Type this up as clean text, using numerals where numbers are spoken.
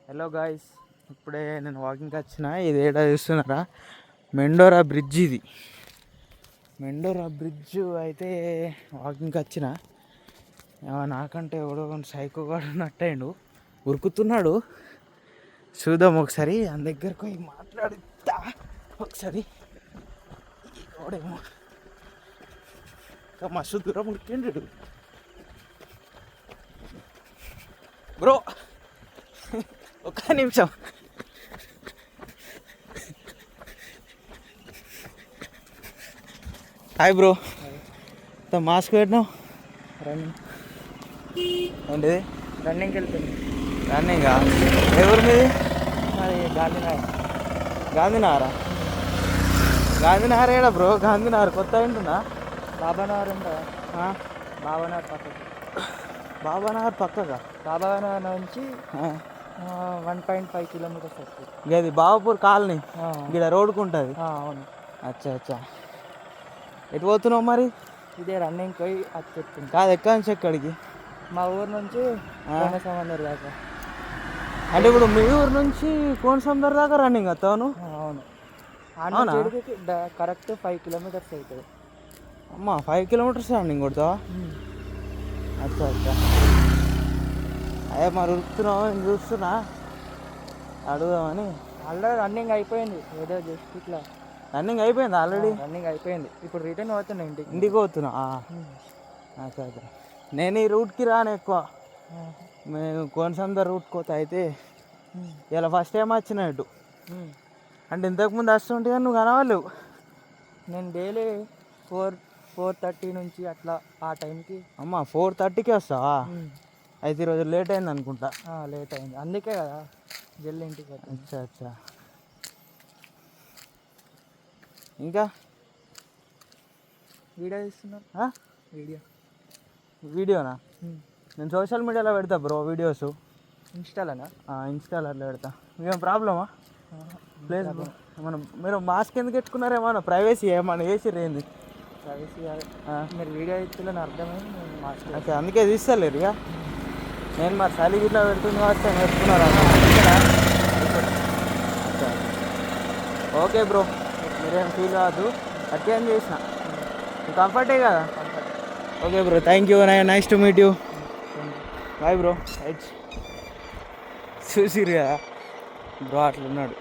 Hello guys, ఇప్పుడే నేను వాకింగ్కి వచ్చిన. ఇది ఏడా చూస్తున్నారా? మెండోరా బ్రిడ్జ్. ఇది మెండోరా బ్రిడ్జ్ అయితే వాకింగ్కి వచ్చిన. నాకంటే ఎవడో సైకోగాడు ఉన్నట్టయిండు, ఉరుకుతున్నాడు. చూద్దాం ఒకసారి అని దగ్గరకు పోయి మాట్లాడుతా. ఒకసారి ఎవడేమో ఇంకా మస్తు దూరం ఉరికిండు బ్రో. ఒక్క నిమిషం. Hi bro. మాస్క్ పెట్టినావు? రన్నింగ్. ఏంటిది? రన్నింగ్కి వెళ్తుంది. రన్నింగా? ఎవరి మీది? మరి గాంధీనగర్. గాంధీనగరా? గాంధీనగర్ ఏడా బ్రో? గాంధీనగర్ కొత్త ఏంటున్నా? బాబానగర్ ఉందా? బాబానగర్ పక్కకి. బాబానగర్ పక్కగా? బాబానగర్ నుంచి 1.5 కిలోమీటర్స్ వస్తుంది. ఇది బాబాపూర్ కాలనీ ఇక్కడ రోడ్డుకు ఉంటుంది. అవును. అచ్చా అచ్చా. ఎటు పోతున్నావు మరి? ఇదే రన్నింగ్ పోయి అది చెప్తుంది. కాదు, ఎక్కడి నుంచి ఎక్కడికి? మా ఊరు నుంచి కోనసముద్రం దాకా. అంటే ఇప్పుడు మీ ఊరు నుంచి కోనసముద్రం దాకా రన్నింగ్ వస్తావు? అవును. అవునా? కరెక్ట్ 5 కిలోమీటర్స్ అవుతుంది. అమ్మా, 5 కిలోమీటర్స్ రన్నింగ్ కొడతావా? అచ్చా అచ్చా. అయ్యా మరి ఉరుకుతున్నావు, నేను చూస్తున్నా, అడుగుదామని. ఆల్రెడీ రన్నింగ్ అయిపోయింది. ఏదో జస్ట్ ఇట్లా రన్నింగ్ అయిపోయింది ఆల్రెడీ? రన్నింగ్ అయిపోయింది. ఇప్పుడు రిటర్న్ అవుతున్నా ఇంటికి పోతున్నా. అచ్చా అచ్చా. నేను ఈ రూట్కి రాను ఎక్కువ. మేము కోనసముద్రం రూట్కి పోతా. అయితే ఇలా ఫస్ట్ టైం వచ్చినట్టు. అంటే ఇంతకుముందు వస్తుంటే కానీ నువ్వు కనవాలేవు. నేను డైలీ 4:30 నుంచి అట్లా ఆ టైంకి. అమ్మ, 4:30కి వస్తావా? అయితే ఈరోజు లేట్ అయింది అనుకుంటా. లేట్ అయింది, అందుకే కదా జల్లి ఇంటికి పోతాను. అచ్చా అచ్చా. ఇంకా వీడియో తీస్తున్నారు? వీడియోనా? నేను సోషల్ మీడియాలో పెడతా బ్రో వీడియోస్. ఇన్స్టాలోనా? ఇన్స్టాలో అట్లా పెడతా. ఏం ప్రాబ్లమా? Please bro. మీరు మాస్క్ ఎందుకు పెట్టుకున్నారు? ఏమన్నా ప్రైవసీ ఏమన్నా వేసిర్రు ఏంది? ప్రైవసీ మీరు వీడియో ఇస్తులని అర్థమైంది. నేను మాస్క్ ఓకే, అందుకే తీస్తలేరు ఇక. నేను మరి చలి గిట్లా పెడుతుంది కాబట్టి నేను పెట్టుకున్నారా? ఓకే బ్రో, మీరేం ఫీల్ కావద్దు. అట్లా ఏం చేసిన కంఫర్టే కదా. Okay bro, thank you. Nice to meet you. Bye bro. Right, చూసిరు కదా బ్రో, అట్లున్నాడు.